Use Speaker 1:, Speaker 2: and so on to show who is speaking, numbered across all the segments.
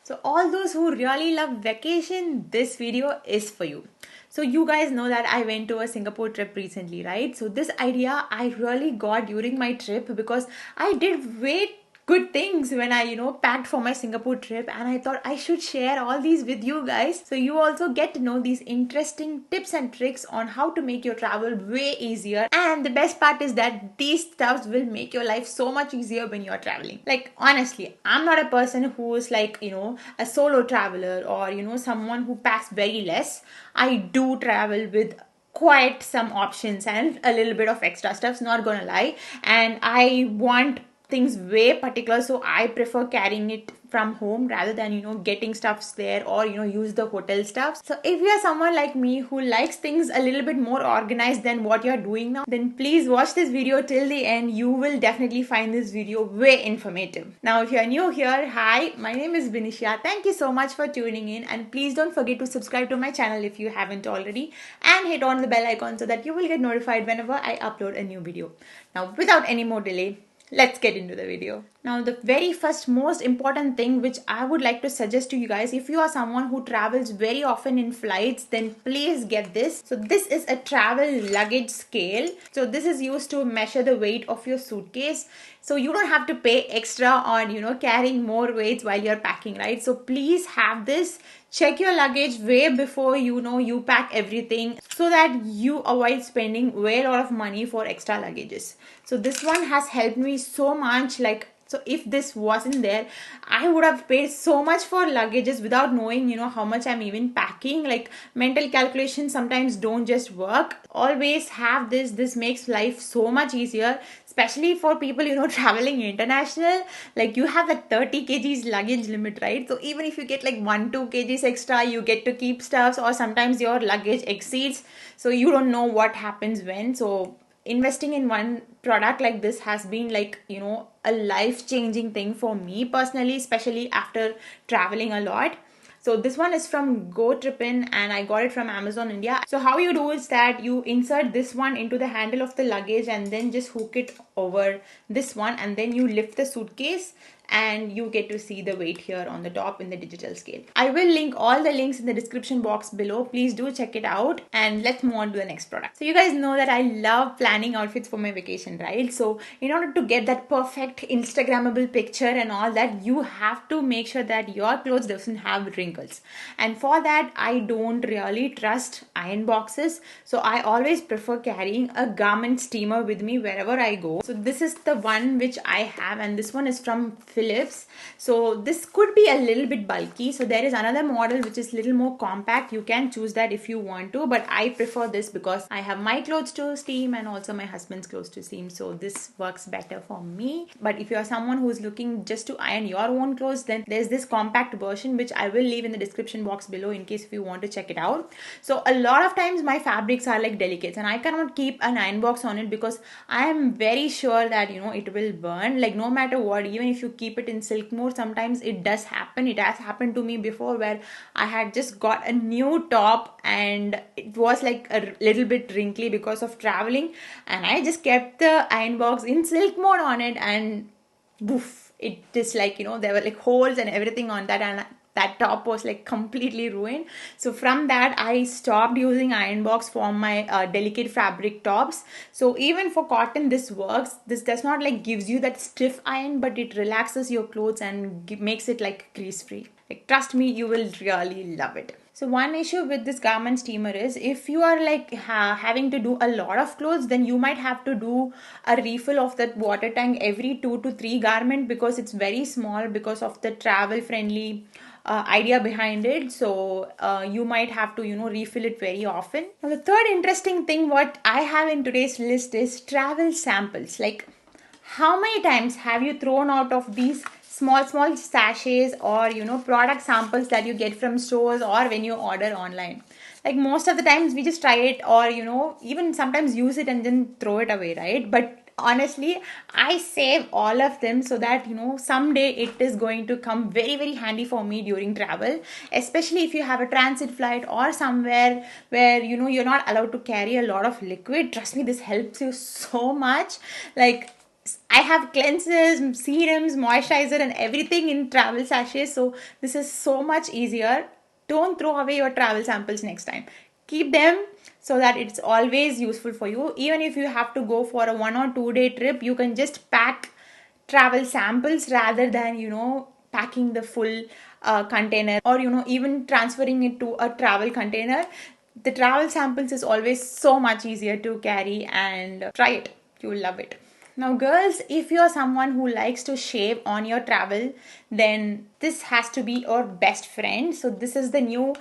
Speaker 1: So all those who really love vacation, this video is for you. So you guys know that I went to a Singapore trip recently, right? So this idea I really got during my trip because I did way good things when I, packed for my Singapore trip, and I thought I should share all these with you guys so you also get to know these interesting tips and tricks on how to make your travel way easier. And the best part is that these stuffs will make your life so much easier when you're traveling. Like honestly, I'm not a person who is like, a solo traveler or, someone who packs very less. I do travel with quite some options and a little bit of extra stuffs, not gonna lie, and I want things way particular, so I prefer carrying it from home rather than getting stuffs there or use the hotel stuff. So if you are someone like me who likes things a little bit more organized than what you're doing now, then please watch this video till the end. You will definitely find this video way informative. Now if you're new here, hi, my name is Vinisha. Thank you so much for tuning in, and please don't forget to subscribe to my channel if you haven't already, and hit on the bell icon so that you will get notified whenever I upload a new video. Now without any more delay, let's get into the video. Now, the very first most important thing which I would like to suggest to you guys, if you are someone who travels very often in flights, then please get this. So this is a travel luggage scale. So this is used to measure the weight of your suitcase. So you don't have to pay extra on, carrying more weights while you're packing, right? So please have this. Check your luggage way before you pack everything so that you avoid spending way a lot of money for extra luggages. So this one has helped me so much. So if this wasn't there, I would have paid so much for luggages without knowing, how much I'm even packing. Like mental calculations sometimes don't just work. Always have this. This makes life so much easier, especially for people, traveling international. Like you have like 30 kgs luggage limit, right? So even if you get like 1-2 kgs extra, you get to keep stuffs, or sometimes your luggage exceeds. So you don't know what happens when. So investing in one product like this has been like a life-changing thing for me personally, especially after traveling a lot. So this one is from Go Trippin, and I got it from Amazon India. So how you do is that you insert this one into the handle of the luggage and then just hook it over this one, and then you lift the suitcase and you get to see the weight here on the top in the digital scale. I will link all the links in the description box below. Please do check it out, and let's move on to the next product. So you guys know that I love planning outfits for my vacation, right? So in order to get that perfect Instagrammable picture and all that, you have to make sure that your clothes doesn't have wrinkles. And for that, I don't really trust iron boxes. So I always prefer carrying a garment steamer with me wherever I go. So this is the one which I have, and this one is from Philips. So this could be a little bit bulky. So there is another model which is a little more compact. You can choose that if you want to, but I prefer this because I have my clothes to steam and also my husband's clothes to steam. So this works better for me. But if you are someone who is looking just to iron your own clothes, then there's this compact version which I will leave in the description box below in case if you want to check it out. So a lot of times my fabrics are like delicates, and I cannot keep an iron box on it because I am very sure that it will burn. Like no matter what, even if you keep it in silk mode, sometimes it does happen. It has happened to me before where I had just got a new top and it was like a little bit wrinkly because of traveling, and I just kept the iron box in silk mode on it, and boof, it just like there were like holes and everything on that, and that top was like completely ruined. So from that I stopped using iron box for my delicate fabric tops. So even for cotton this works. This does not like gives you that stiff iron, but it relaxes your clothes and makes it like grease free. Like trust me, you will really love it. So one issue with this garment steamer is if you are like having to do a lot of clothes, then you might have to do a refill of that water tank every 2 to 3 garment because it's very small because of the travel friendly idea behind it. So you might have to refill it very often. Now the third interesting thing what I have in today's list is travel samples. Like how many times have you thrown out of these small sachets or product samples that you get from stores or when you order online? Like most of the times we just try it or even sometimes use it and then throw it away, right? But honestly, I save all of them so that someday it is going to come very handy for me during travel, especially if you have a transit flight or somewhere where you're not allowed to carry a lot of liquid. Trust me, this helps you so much. Like I have cleansers, serums, moisturizer, and everything in travel sachets. So this is so much easier. Don't throw away your travel samples next time. Keep them so that it's always useful for you. Even if you have to go for a 1 or 2 day trip, you can just pack travel samples rather than, packing the full container, or, even transferring it to a travel container. The travel samples is always so much easier to carry, and try it. You will love it. Now, girls, if you're someone who likes to shave on your travel, then this has to be your best friend. So this is the new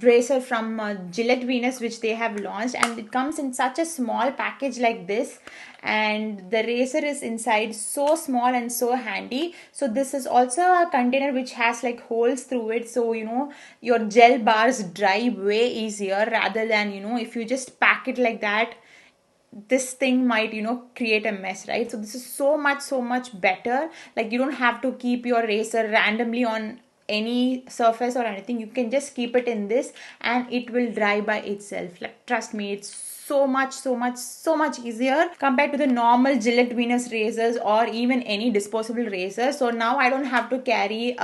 Speaker 1: razor from Gillette Venus, which they have launched, and it comes in such a small package like this, and the razor is inside, so small and so handy. So this is also a container which has like holes through it, so your gel bars dry way easier, rather than if you just pack it like that, this thing might create a mess, right? So this is so much better. Like, you don't have to keep your razor randomly on any surface or anything. You can just keep it in this and it will dry by itself. Like, trust me, it's so much easier compared to the normal Gillette Venus razors or even any disposable razor. So now I don't have to carry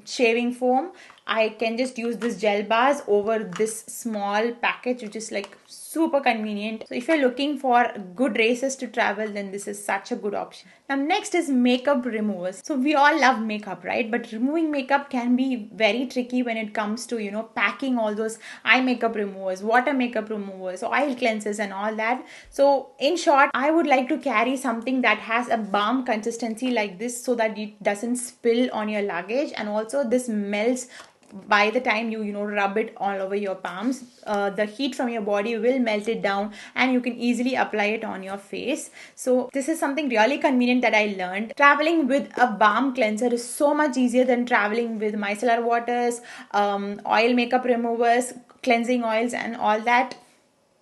Speaker 1: shaving foam. I can just use this gel bars over this small package, which is like super convenient. So if you're looking for good razors to travel, then this is such a good option. Now next is makeup removers. So we all love makeup, right? But removing makeup can be very tricky when it comes to packing all those eye makeup removers, water makeup removers, oil cleansers and all that. So in short, I would like to carry something that has a balm consistency like this, so that it doesn't spill on your luggage, and also this melts by the time you rub it all over your palms. The heat from your body will melt it down, and you can easily apply it on your face. So this is something really convenient that I learned. Traveling with a balm cleanser is so much easier than traveling with micellar waters, oil makeup removers, cleansing oils and all that.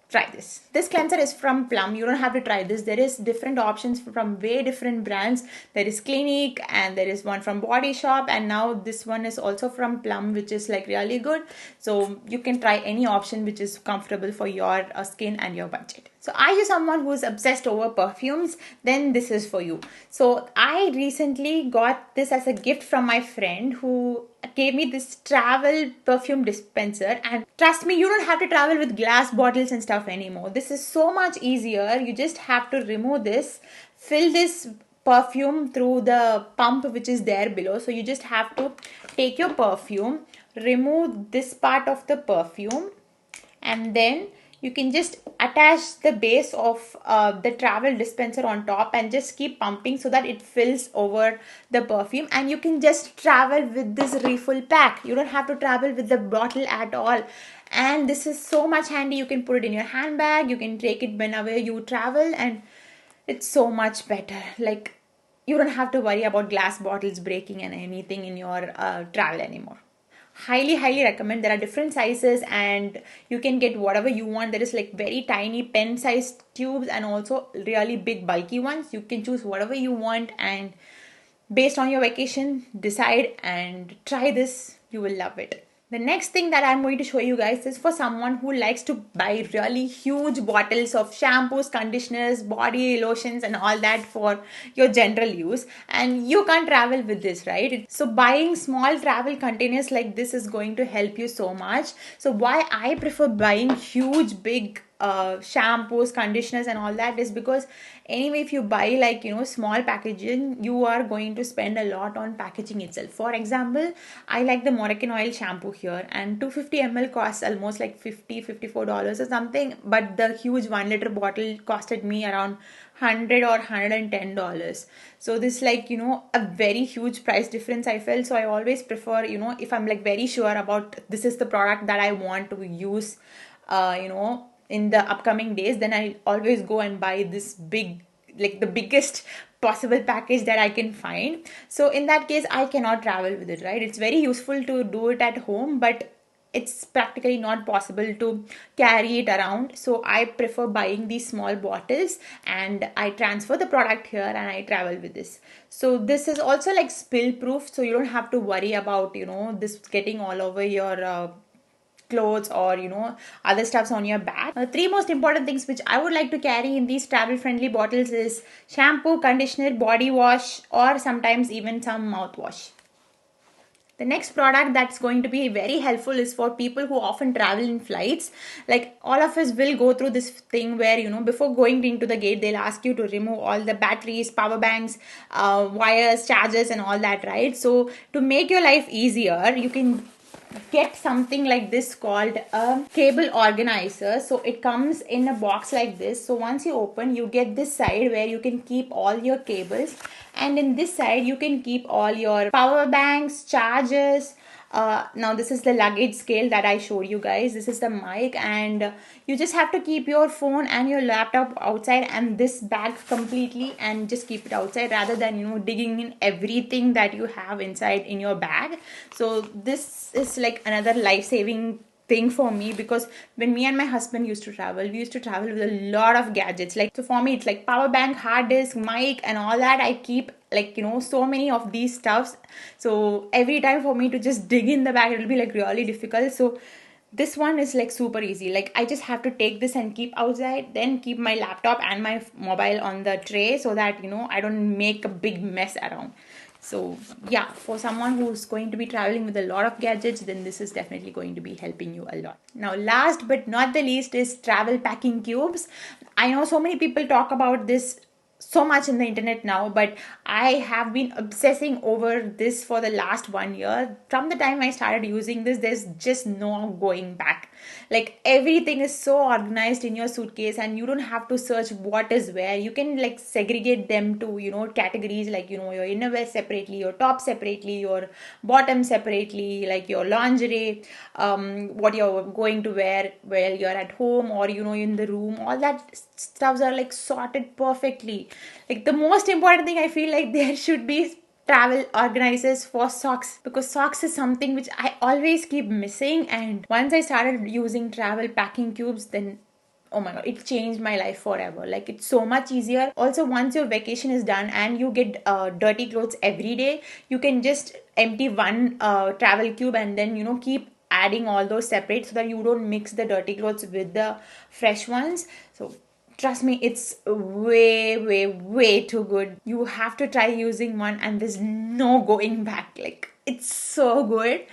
Speaker 1: Try this cleanser is from Plum. You don't have to try this. There is different options from way different brands. There is Clinique, and there is one from Body Shop, and now this one is also from Plum, which is like really good. So you can try any option which is comfortable for your skin and your budget. So are you someone who is obsessed over perfumes? Then this is for you. So I recently got this as a gift from my friend, who gave me this travel perfume dispenser. And trust me, you don't have to travel with glass bottles and stuff anymore. This is so much easier. You just have to remove this, fill this perfume through the pump which is there below. So you just have to take your perfume, remove this part of the perfume, and then you can just attach the base of the travel dispenser on top and just keep pumping so that it fills over the perfume, and you can just travel with this refill pack. You don't have to travel with the bottle at all, and this is so much handy. You can put it in your handbag, you can take it whenever you travel, and it's so much better. Like, you don't have to worry about glass bottles breaking and anything in your travel anymore. Highly recommend. There are different sizes and you can get whatever you want. There is like very tiny pen sized tubes and also really big bulky ones. You can choose whatever you want, and based on your vacation, decide and try this. You will love it. The next thing that I'm going to show you guys is for someone who likes to buy really huge bottles of shampoos, conditioners, body lotions and all that for your general use, and you can't travel with this, right? So buying small travel containers like this is going to help you so much. So why I prefer buying huge big shampoos, conditioners and all that is because anyway, if you buy like small packaging, you are going to spend a lot on packaging itself. For example, I like the Moroccan oil shampoo here, and 250 ml costs almost like $54 or something, but the huge 1 liter bottle costed me around $100 or $110. So this like a very huge price difference I felt. So I always prefer if I'm like very sure about this is the product that I want to use in the upcoming days, then I always go and buy this big, like the biggest possible package that I can find. So in that case, I cannot travel with it, right? It's very useful to do it at home, but it's practically not possible to carry it around. So I prefer buying these small bottles and I transfer the product here and I travel with this. So this is also like spill proof, so you don't have to worry about this getting all over your clothes or other stuffs on your bag. Three most important things which I would like to carry in these travel friendly bottles is shampoo, conditioner, body wash, or sometimes even some mouthwash. The next product that's going to be very helpful is for people who often travel in flights. Like all of us will go through this thing where, before going into the gate, they'll ask you to remove all the batteries, power banks, wires, chargers, and all that, right? So to make your life easier, you can get something like this called a cable organizer. So it comes in a box like this. So once you open, you get this side where you can keep all your cables, and in this side you can keep all your power banks, chargers. Now this is the luggage scale that I showed you guys. This is the mic, and you just have to keep your phone and your laptop outside and this bag completely, and just keep it outside rather than digging in everything that you have inside in your bag. So this is like another life-saving thing for me, because when me and my husband used to travel, we used to travel with a lot of gadgets. Like, so for me it's like power bank, hard disk, mic, and all that. I keep like so many of these stuffs. So every time for me to just dig in the bag, it will be like really difficult. So this one is like super easy. Like I just have to take this and keep outside, then keep my laptop and my mobile on the tray, so that I don't make a big mess around. So yeah, for someone who's going to be traveling with a lot of gadgets, then this is definitely going to be helping you a lot. Now, last but not the least is travel packing cubes. I know so many people talk about this so much in the internet now, but I have been obsessing over this for the last 1 year. From the time I started using this, there's just no going back. Like everything is so organized in your suitcase, and you don't have to search what is where. You can like segregate them to categories, like your innerwear separately, your top separately, your bottom separately, like your lingerie, what you're going to wear while you're at home or in the room. All that stuffs are like sorted perfectly. Like the most important thing, I feel like there should be travel organizers for socks, because socks is something which I always keep missing. And once I started using travel packing cubes, then oh my god, it changed my life forever. Like it's so much easier. Also, once your vacation is done and you get dirty clothes every day, you can just empty one travel cube and then keep adding all those separate, so that you don't mix the dirty clothes with the fresh ones. So trust me, it's way too good. You have to try using one, and there's no going back. Like it's so good.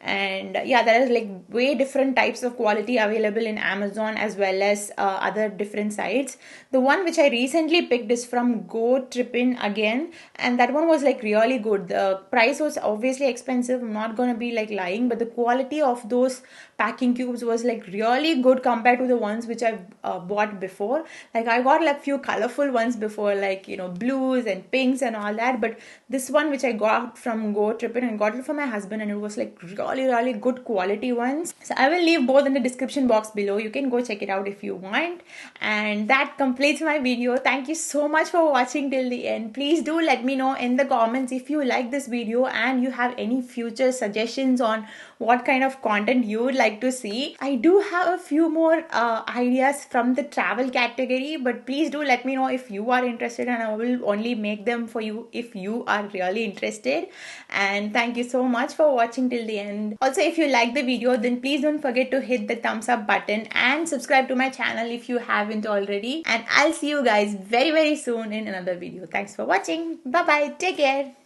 Speaker 1: And yeah, there are like way different types of quality available in Amazon as well as other different sites. The one which I recently picked is from Go Trippin again, and that one was like really good. The price was obviously expensive, I'm not gonna be like lying, but the quality of those packing cubes was like really good compared to the ones which I bought before. Like I got like few colorful ones before, like blues and pinks and all that, but this one which I got from Go Trippin, and got it for my husband, and it was like really good quality ones. So I will leave both in the description box below. You can go check it out if you want. And that completes my video. Thank you so much for watching till the end. Please do let me know in the comments if you like this video and you have any future suggestions on what kind of content you would like to see. I do have a few more ideas from the travel category, but please do let me know if you are interested, and I will only make them for you if you are really interested. And thank you so much for watching till the end. Also, if you like the video, then please don't forget to hit the thumbs up button and subscribe to my channel if you haven't already. And I'll see you guys very soon in another video. Thanks for watching. Bye bye. Take care.